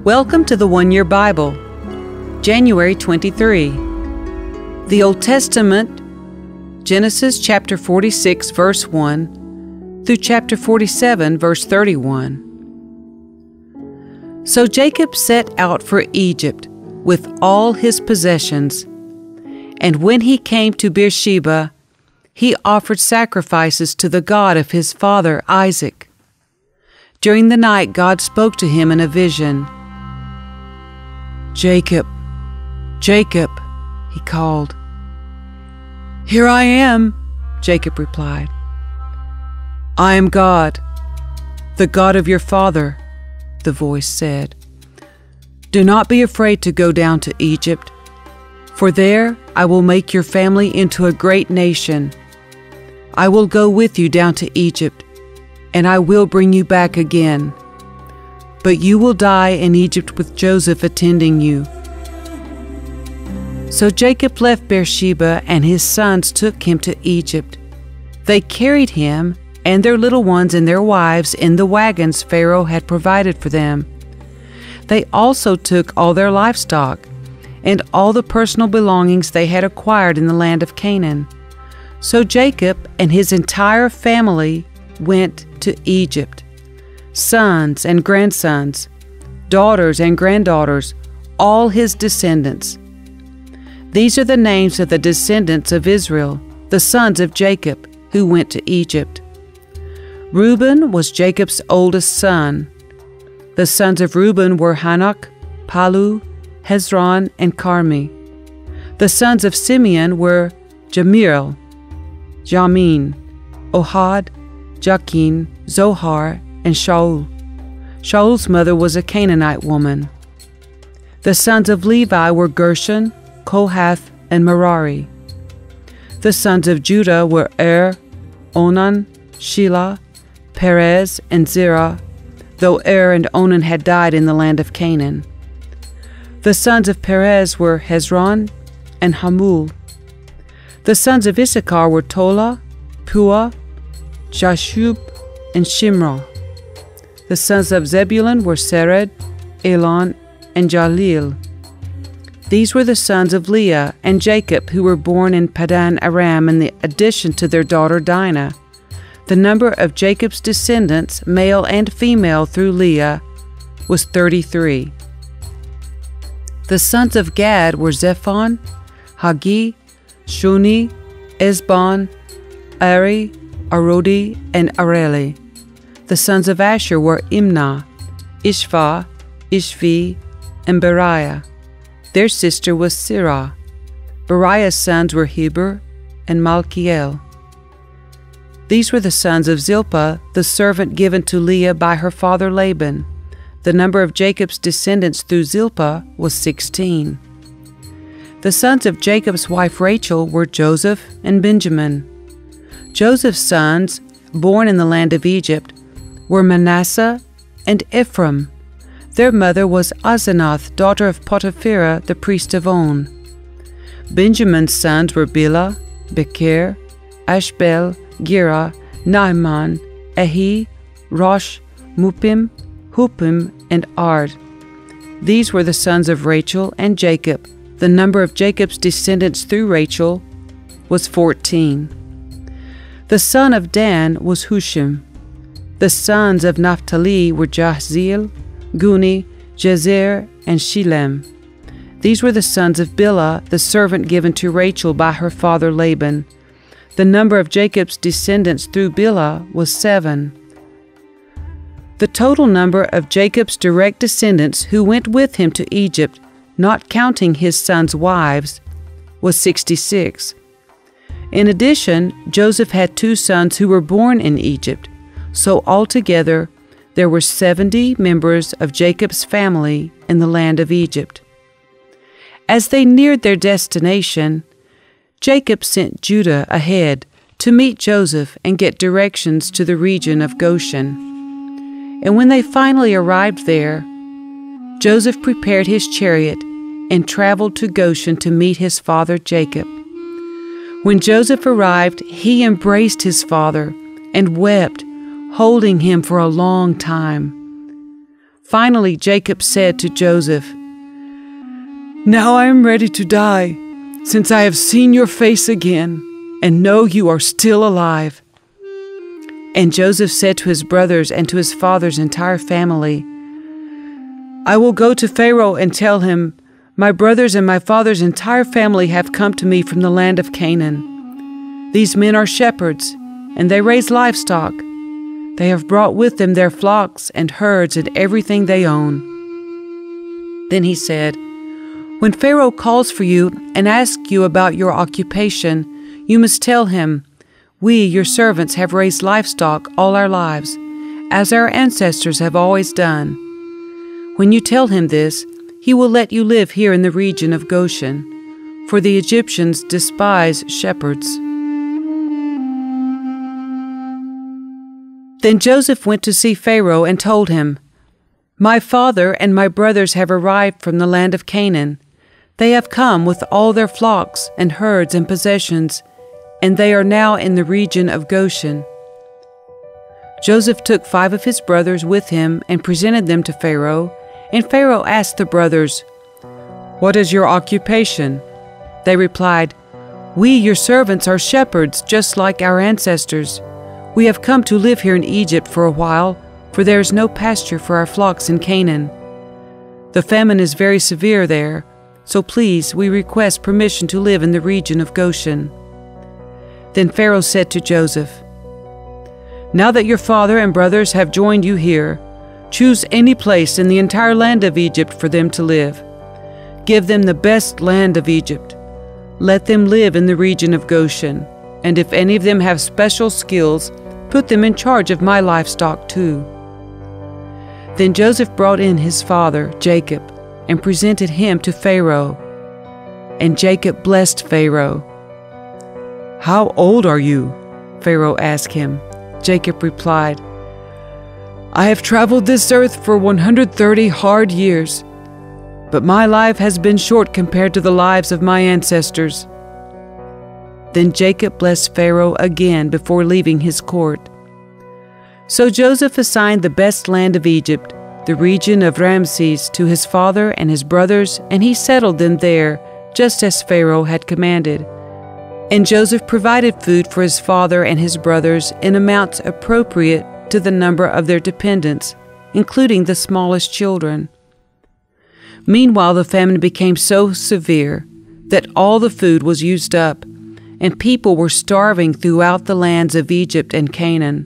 Welcome to the One Year Bible, January 23. The Old Testament, Genesis chapter 46, verse 1 through chapter 47, verse 31. So Jacob set out for Egypt with all his possessions, and when he came to Beersheba, he offered sacrifices to the God of his father Isaac. During the night, God spoke to him in a vision. "Jacob, Jacob," he called. "Here I am," Jacob replied. "I am God, the God of your father," the voice said. "Do not be afraid to go down to Egypt, for there I will make your family into a great nation. I will go with you down to Egypt, and I will bring you back again. But you will die in Egypt with Joseph attending you." So Jacob left Beersheba, and his sons took him to Egypt. They carried him and their little ones and their wives in the wagons Pharaoh had provided for them. They also took all their livestock and all the personal belongings they had acquired in the land of Canaan. So Jacob and his entire family went to Egypt. Sons and grandsons, daughters and granddaughters, all his descendants. These are the names of the descendants of Israel, the sons of Jacob, who went to Egypt. Reuben was Jacob's oldest son. The sons of Reuben were Hanok, Palu, Hezron, and Carmi. The sons of Simeon were Jemuel, Jamin, Ohad, Jachin, Zohar, and Shaul. Shaul's mother was a Canaanite woman. The sons of Levi were Gershon, Kohath, and Merari. The sons of Judah were Onan, Shelah, Perez, and Zerah, though and Onan had died in the land of Canaan. The sons of Perez were Hezron and Hamul. The sons of Issachar were Tola, Pua, Jashub, and Shimrah. The sons of Zebulun were Sered, Elon, and Jalil. These were the sons of Leah and Jacob, who were born in Padan Aram in addition to their daughter Dinah. The number of Jacob's descendants, male and female through Leah, was 33. The sons of Gad were Zephon, Hagi, Shuni, Esbon, Ari, Arodi, and Areli. The sons of Asher were Imnah, Ishva, Ishvi, and Beriah. Their sister was Sirah. Beriah's sons were Heber and Malkiel. These were the sons of Zilpah, the servant given to Leah by her father Laban. The number of Jacob's descendants through Zilpah was 16. The sons of Jacob's wife Rachel were Joseph and Benjamin. Joseph's sons, born in the land of Egypt, were Manasseh and Ephraim. Their mother was Asenath, daughter of Potipherah, the priest of On. Benjamin's sons were Bilhah, Becher, Ashbel, Gera, Naaman, Ahi, Rosh, Mupim, Hupim, and Ard. These were the sons of Rachel and Jacob. The number of Jacob's descendants through Rachel was 14. The son of Dan was Hushim. The sons of Naphtali were Jahzeel, Guni, Jezer, and Shilem. These were the sons of Bilhah, the servant given to Rachel by her father Laban. The number of Jacob's descendants through Bilhah was 7. The total number of Jacob's direct descendants who went with him to Egypt, not counting his sons' wives, was 66. In addition, Joseph had 2 sons who were born in Egypt, so altogether there were 70 members of Jacob's family in the land of Egypt. As they neared their destination, Jacob sent Judah ahead to meet Joseph and get directions to the region of Goshen. And when they finally arrived there, Joseph prepared his chariot and traveled to Goshen to meet his father Jacob. When Joseph arrived, he embraced his father and wept, holding him for a long time. Finally, Jacob said to Joseph, "Now I am ready to die, since I have seen your face again, and know you are still alive." And Joseph said to his brothers and to his father's entire family, "I will go to Pharaoh and tell him, 'My brothers and my father's entire family have come to me from the land of Canaan. These men are shepherds, and they raise livestock. They have brought with them their flocks and herds and everything they own." Then he said, "When Pharaoh calls for you and asks you about your occupation, you must tell him, 'We, your servants, have raised livestock all our lives, as our ancestors have always done.' When you tell him this, he will let you live here in the region of Goshen, for the Egyptians despise shepherds." Then Joseph went to see Pharaoh and told him, "My father and my brothers have arrived from the land of Canaan. They have come with all their flocks and herds and possessions, and they are now in the region of Goshen." Joseph took 5 of his brothers with him and presented them to Pharaoh, and Pharaoh asked the brothers, "What is your occupation?" They replied, "We, your servants, are shepherds, just like our ancestors. We have come to live here in Egypt for a while, for there is no pasture for our flocks in Canaan. The famine is very severe there, so please, we request permission to live in the region of Goshen." Then Pharaoh said to Joseph, "Now that your father and brothers have joined you here, choose any place in the entire land of Egypt for them to live. Give them the best land of Egypt. Let them live in the region of Goshen, and if any of them have special skills, put them in charge of my livestock too." Then Joseph brought in his father, Jacob, and presented him to Pharaoh. And Jacob blessed Pharaoh. "How old are you?" Pharaoh asked him. Jacob replied, "I have traveled this earth for 130 hard years, but my life has been short compared to the lives of my ancestors." Then Jacob blessed Pharaoh again before leaving his court. So Joseph assigned the best land of Egypt, the region of Ramses, to his father and his brothers, and he settled them there, just as Pharaoh had commanded. And Joseph provided food for his father and his brothers in amounts appropriate to the number of their dependents, including the smallest children. Meanwhile, the famine became so severe that all the food was used up, and people were starving throughout the lands of Egypt and Canaan.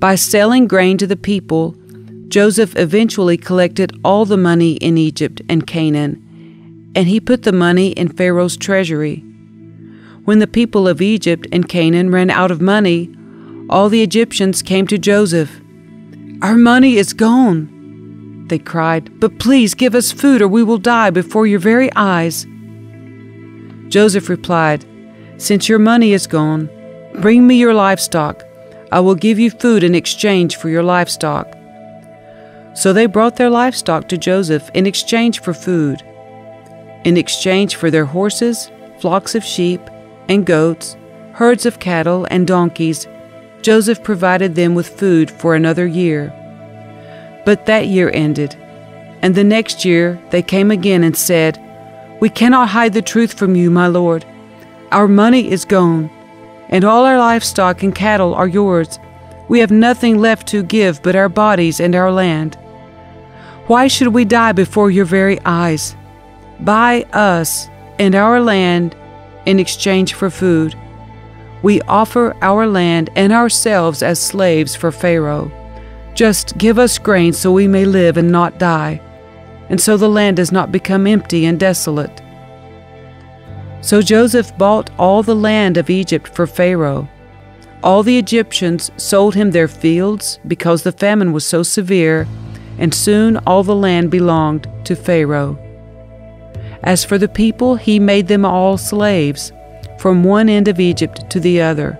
By selling grain to the people, Joseph eventually collected all the money in Egypt and Canaan, and he put the money in Pharaoh's treasury. When the people of Egypt and Canaan ran out of money, all the Egyptians came to Joseph. "Our money is gone," they cried, "but please give us food or we will die before your very eyes." Joseph replied, "Since your money is gone, bring me your livestock. I will give you food in exchange for your livestock." So they brought their livestock to Joseph in exchange for food. In exchange for their horses, flocks of sheep and goats, herds of cattle and donkeys, Joseph provided them with food for another year. But that year ended, and the next year they came again and said, "We cannot hide the truth from you, my lord. Our money is gone, and all our livestock and cattle are yours. We have nothing left to give but our bodies and our land. Why should we die before your very eyes? Buy us and our land in exchange for food. We offer our land and ourselves as slaves for Pharaoh. Just give us grain so we may live and not die, and so the land does not become empty and desolate." So Joseph bought all the land of Egypt for Pharaoh. All the Egyptians sold him their fields because the famine was so severe, and soon all the land belonged to Pharaoh. As for the people, he made them all slaves, from one end of Egypt to the other.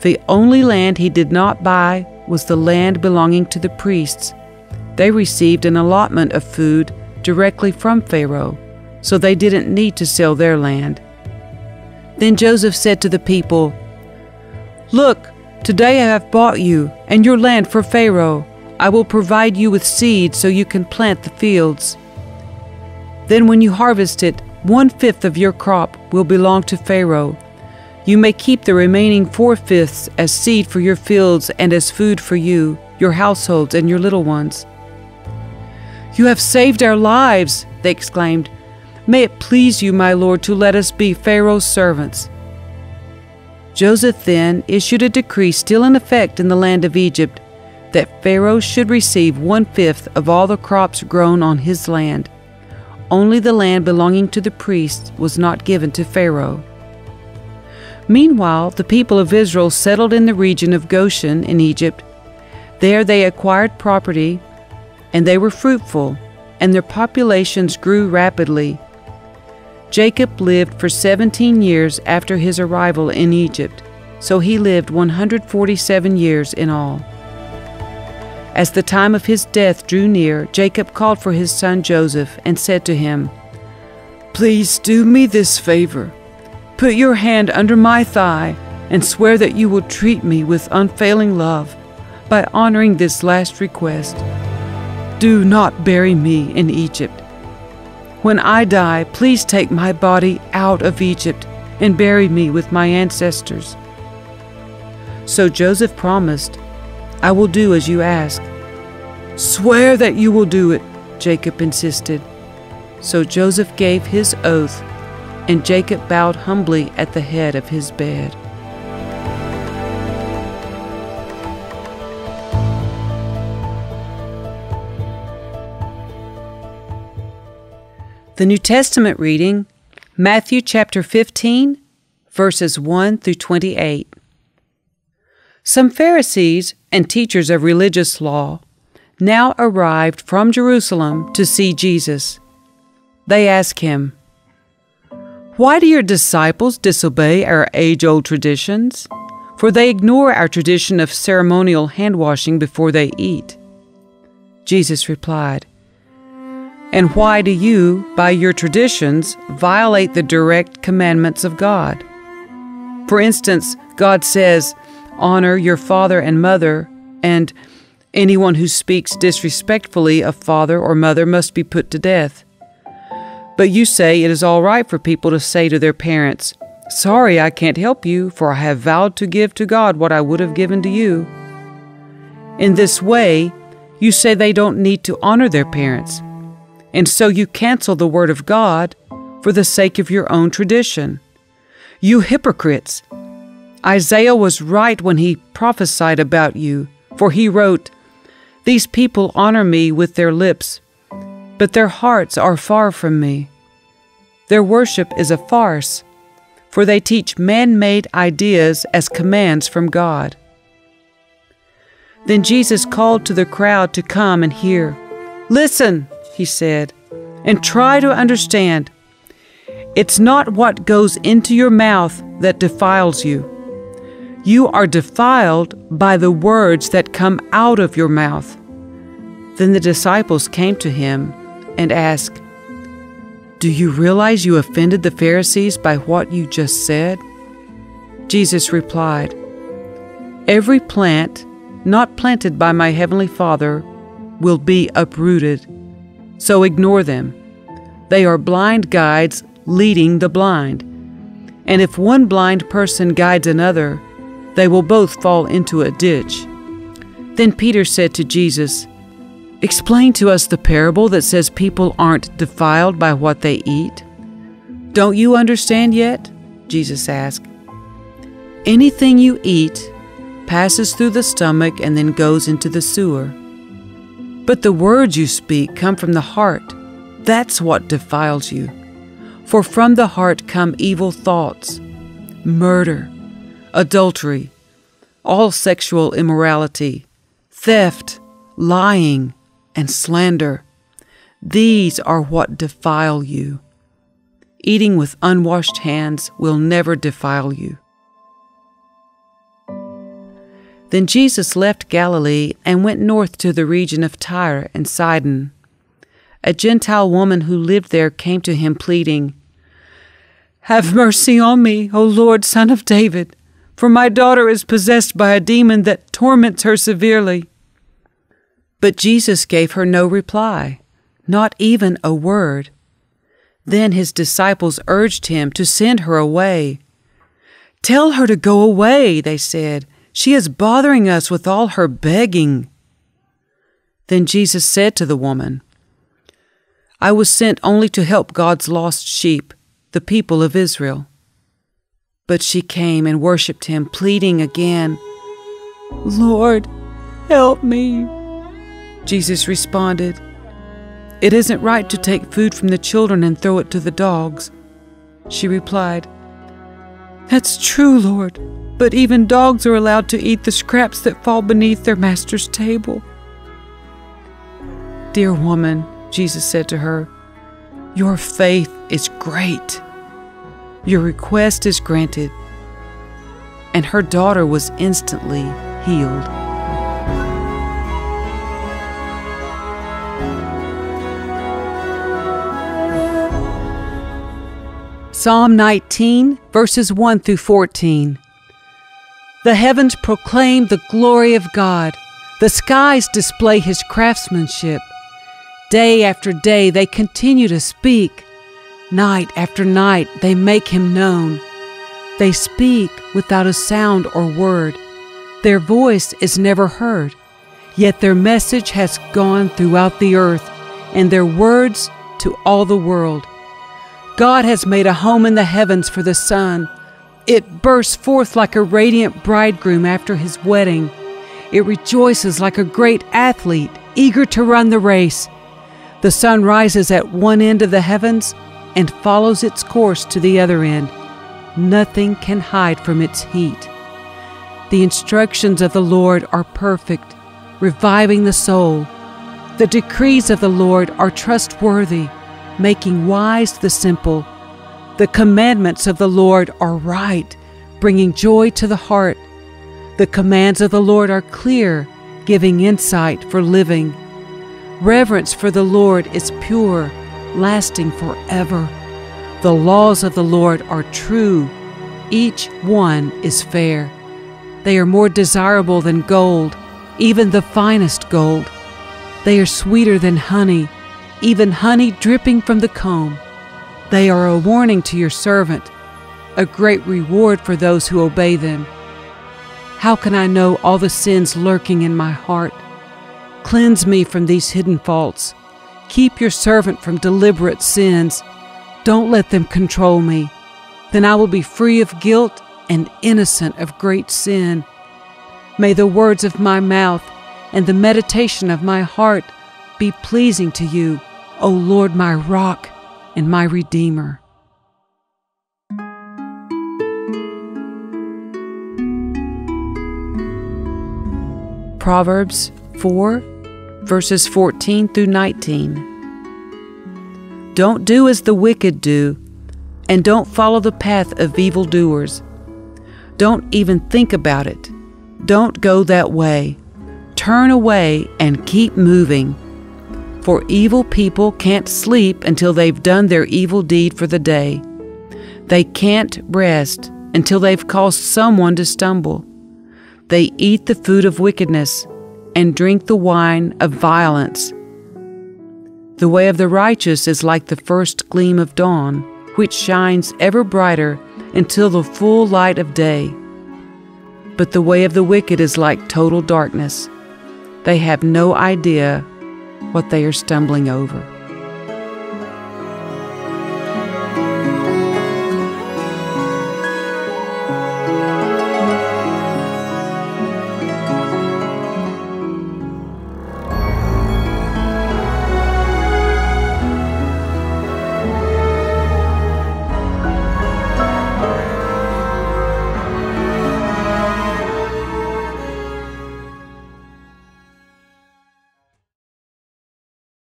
The only land he did not buy was the land belonging to the priests. They received an allotment of food directly from Pharaoh, so they didn't need to sell their land. Then Joseph said to the people, "Look, today I have bought you and your land for Pharaoh. I will provide you with seed so you can plant the fields. Then when you harvest it, 1/5 of your crop will belong to Pharaoh. You may keep the remaining 4/5 as seed for your fields and as food for you, your households, and your little ones." "You have saved our lives," they exclaimed. "May it please you, my lord, to let us be Pharaoh's servants." Joseph then issued a decree still in effect in the land of Egypt that Pharaoh should receive 1/5 of all the crops grown on his land. Only the land belonging to the priests was not given to Pharaoh. Meanwhile, the people of Israel settled in the region of Goshen in Egypt. There they acquired property, and they were fruitful, and their populations grew rapidly. Jacob lived for 17 years after his arrival in Egypt, so he lived 147 years in all. As the time of his death drew near, Jacob called for his son Joseph and said to him, "Please do me this favor. Put your hand under my thigh and swear that you will treat me with unfailing love by honoring this last request. Do not bury me in Egypt. When I die, please take my body out of Egypt and bury me with my ancestors." So Joseph promised, "I will do as you ask." "Swear that you will do it," Jacob insisted. So Joseph gave his oath, and Jacob bowed humbly at the head of his bed. The New Testament reading, Matthew chapter 15, verses 1 through 28. Some Pharisees and teachers of religious law now arrived from Jerusalem to see Jesus. They asked him, "Why do your disciples disobey our age-old traditions? For they ignore our tradition of ceremonial hand-washing before they eat." Jesus replied, "And why do you, by your traditions, violate the direct commandments of God? For instance, God says, 'Honor your father and mother,' and 'Anyone who speaks disrespectfully of father or mother must be put to death.' But you say it is all right for people to say to their parents, 'Sorry, I can't help you, for I have vowed to give to God what I would have given to you.' In this way, you say they don't need to honor their parents, and so you cancel the word of God for the sake of your own tradition. You hypocrites! Isaiah was right when he prophesied about you, for he wrote, 'These people honor me with their lips, but their hearts are far from me. Their worship is a farce, for they teach man-made ideas as commands from God.'" Then Jesus called to the crowd to come and hear. "Listen," he said, "and try to understand. It's not what goes into your mouth that defiles you. You are defiled by the words that come out of your mouth." Then the disciples came to him and asked, "Do you realize you offended the Pharisees by what you just said?" Jesus replied, "Every plant not planted by my heavenly Father will be uprooted. So ignore them. They are blind guides leading the blind. And if one blind person guides another, they will both fall into a ditch." Then Peter said to Jesus, "Explain to us the parable that says people aren't defiled by what they eat." "Don't you understand yet?" Jesus asked. "Anything you eat passes through the stomach and then goes into the sewer. But the words you speak come from the heart. That's what defiles you. For from the heart come evil thoughts, murder, adultery, all sexual immorality, theft, lying, and slander. These are what defile you. Eating with unwashed hands will never defile you." Then Jesus left Galilee and went north to the region of Tyre and Sidon. A Gentile woman who lived there came to him pleading, "Have mercy on me, O Lord, Son of David, for my daughter is possessed by a demon that torments her severely." But Jesus gave her no reply, not even a word. Then his disciples urged him to send her away. "Tell her to go away," they said. "She is bothering us with all her begging." Then Jesus said to the woman, "I was sent only to help God's lost sheep, the people of Israel." But she came and worshipped him, pleading again, "Lord, help me." Jesus responded, "It isn't right to take food from the children and throw it to the dogs." She replied, "That's true, Lord, but even dogs are allowed to eat the scraps that fall beneath their master's table." "Dear woman," Jesus said to her, "your faith is great. Your request is granted." And her daughter was instantly healed. Psalm 19, verses 1 through 14. The heavens proclaim the glory of God. The skies display his craftsmanship. Day after day they continue to speak. Night after night they make him known. They speak without a sound or word. Their voice is never heard. Yet their message has gone throughout the earth, and their words to all the world. God has made a home in the heavens for the sun. It bursts forth like a radiant bridegroom after his wedding. It rejoices like a great athlete, eager to run the race. The sun rises at one end of the heavens and follows its course to the other end. Nothing can hide from its heat. The instructions of the Lord are perfect, reviving the soul. The decrees of the Lord are trustworthy, making wise the simple. The commandments of the Lord are right, bringing joy to the heart. The commands of the Lord are clear, giving insight for living. Reverence for the Lord is pure, lasting forever. The laws of the Lord are true. Each one is fair. They are more desirable than gold, even the finest gold. They are sweeter than honey, even honey dripping from the comb. They are a warning to your servant, a great reward for those who obey them. How can I know all the sins lurking in my heart? Cleanse me from these hidden faults. Keep your servant from deliberate sins. Don't let them control me. Then I will be free of guilt and innocent of great sin. May the words of my mouth and the meditation of my heart be pleasing to you, O Lord, my rock and my redeemer. Proverbs 4, verses 14 through 19. Don't do as the wicked do, and don't follow the path of evildoers. Don't even think about it. Don't go that way. Turn away and keep moving. For evil people can't sleep until they've done their evil deed for the day. They can't rest until they've caused someone to stumble. They eat the food of wickedness and drink the wine of violence. The way of the righteous is like the first gleam of dawn, which shines ever brighter until the full light of day. But the way of the wicked is like total darkness. They have no idea what they are stumbling over.